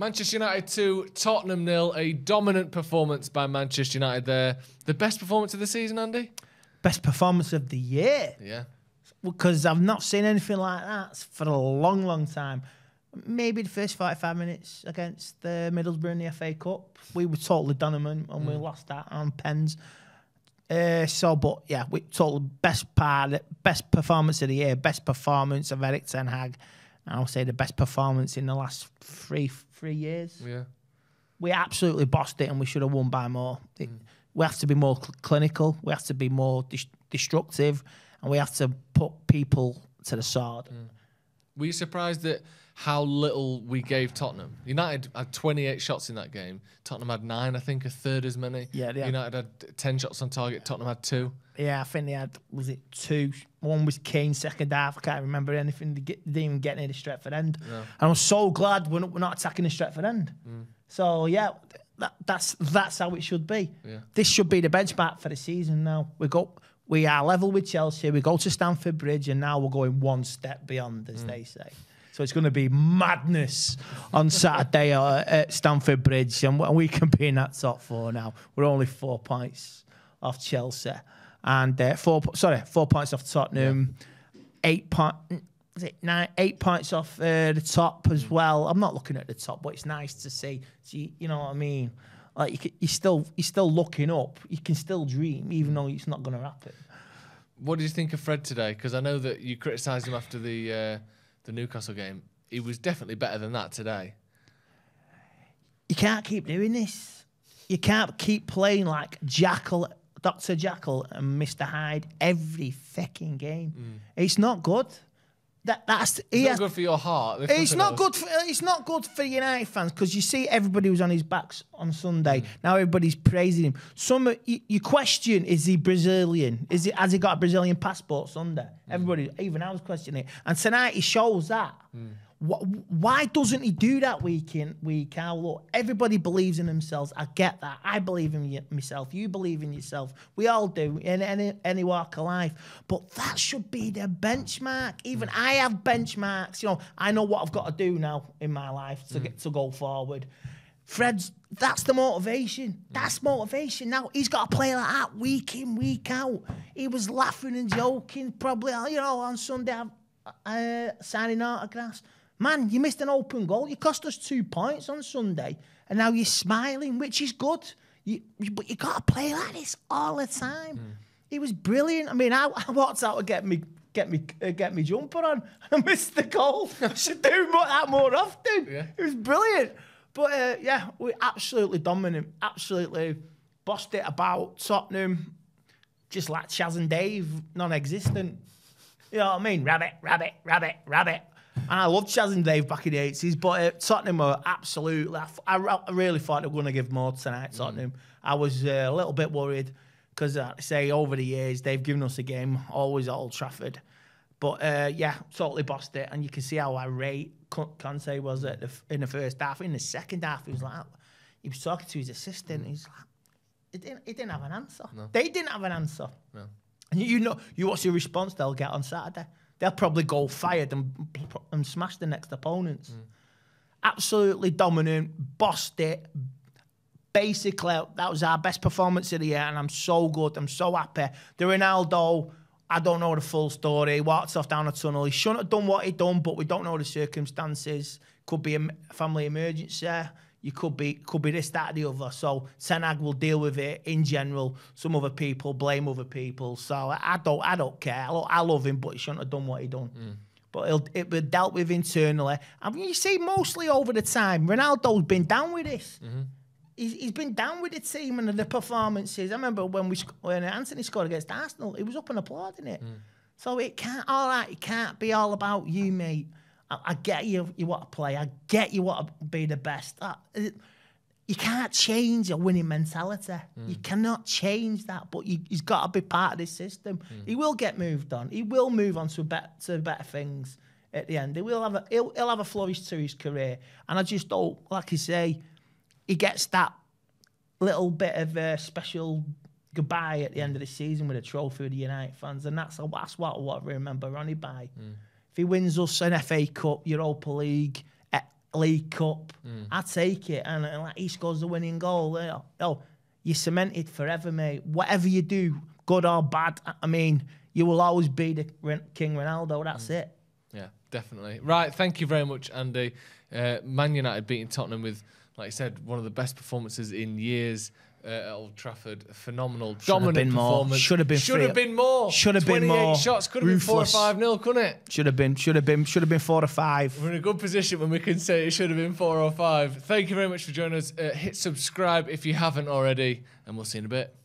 Manchester United 2, Tottenham 0. A dominant performance by Manchester United there. The best performance of the season, Andy? Best performance of the year. Yeah. Because I've not seen anything like that for a long, long time. Maybe the first 45 minutes against the Middlesbrough in the FA Cup. We were totally done them and we lost that on pens. But yeah, we totally best performance of the year, best performance of Erik ten Hag. And I'll say the best performance in the last three years. Yeah. We absolutely bossed it and we should have won by more. We have to be more clinical. We have to be more destructive. And we have to put people to the sword. Were you surprised at how little we gave Tottenham? United had 28 shots in that game. Tottenham had 9, I think, a third as many. Yeah, United had 10 shots on target. Tottenham had 2. Yeah, I think they had, was it 2? One was Kane, second half. I can't remember anything. They didn't even get near the Stretford end. No. And I'm so glad we're not attacking the Stretford end. So, yeah, that's how it should be. Yeah. This should be the benchmark for the season now. We are level with Chelsea. We go to Stamford Bridge, and now we're going one step beyond, as they say. So it's going to be madness on Saturday at Stamford Bridge, and we can be in that top 4 now. We're only 4 points off Chelsea, and 4 points off Tottenham. Yeah. 8 points off the top as well. I'm not looking at the top, but it's nice to see. So you know what I mean? Like you're still looking up. You can still dream, even though it's not going to happen. What did you think of Fred today? Because I know that you criticised him after the Newcastle game. He was definitely better than that today. You can't keep doing this. You can't keep playing like Dr. Jekyll and Mr. Hyde every fucking game. It's not good. It's not good for your heart. It's not good for United fans because you see everybody was on his backs on Sunday. Now everybody's praising him. You question: is he Brazilian? Has he got a Brazilian passport? Sunday, everybody, even I was questioning it. And tonight he shows that. Why doesn't he do that week in, week out? Look, everybody believes in themselves. I get that. I believe in myself. You believe in yourself. We all do in any walk of life. But that should be the benchmark. Even I have benchmarks. You know, I know what I've got to do now in my life to go forward. Fred's, that's the motivation. That's motivation. Now, he's got to play like that week in, week out. He was laughing and joking probably, on Sunday, signing autographs. Man, you missed an open goal. You cost us 2 points on Sunday, and now you're smiling, which is good. But you got to play like this all the time. He was brilliant. I mean, I walked out to get me jumper on. I missed the goal. I should do that more often. Yeah. It was brilliant. But we absolutely dominant. Absolutely bossed it about Tottenham, just like Chaz and Dave, non-existent. You know what I mean? Rabbit, rabbit, rabbit, rabbit. And I loved Chaz and Dave back in the 80s, but Tottenham were absolutely... I really thought they were going to give more tonight, Tottenham. I was a little bit worried because, over the years, they've given us a game, always at Old Trafford. But, totally bossed it. And you can see how irate Conte was in the first half. In the second half, he was talking to his assistant. He's like, he didn't have an answer. No. They didn't have an answer. No. And you watch the response they'll get on Saturday. They'll probably go fired and smash the next opponents. Absolutely dominant, bossed it. Basically, that was our best performance of the year, and I'm so good. I'm so happy. The Ronaldo, I don't know the full story. He walked off down a tunnel. He shouldn't have done what he done, but we don't know the circumstances. Could be a family emergency. You could be this, that, or the other. So ten Hag will deal with it in general. Some other people blame other people. So I don't care. I love him, but he shouldn't have done what he done. But it was dealt with internally. I mean, you see, mostly over the time, Ronaldo's been down with this. He's been down with the team and the performances. I remember when Anthony scored against Arsenal, he was up and applauding it. So it can't be all about you, mate. I get you want to play. I get you want to be the best. You can't change a winning mentality. You cannot change that, but he's got to be part of this system. He will get moved on. He will move on to better things at the end. He'll have a flourish to his career. And I just hope, like you say, he gets that little bit of a special goodbye at the end of the season with a trophy with the United fans. And that's what I want to remember Ronnie by. If he wins us an FA Cup, Europa League, League Cup. I take it, and like, he scores the winning goal. You're cemented forever, mate. Whatever you do, good or bad, I mean, you will always be the King Ronaldo. That's it. Yeah, definitely. Right, thank you very much, Andy. Man United beating Tottenham with, like I said, one of the best performances in years at Old Trafford. A phenomenal, dominant performance. Should have been more. Should have been more. 28 shots. Could have been 4 or 5-0, couldn't it? Should have been 4 or 5. We're in a good position when we can say it should have been 4 or 5. Thank you very much for joining us. Hit subscribe if you haven't already, and we'll see you in a bit.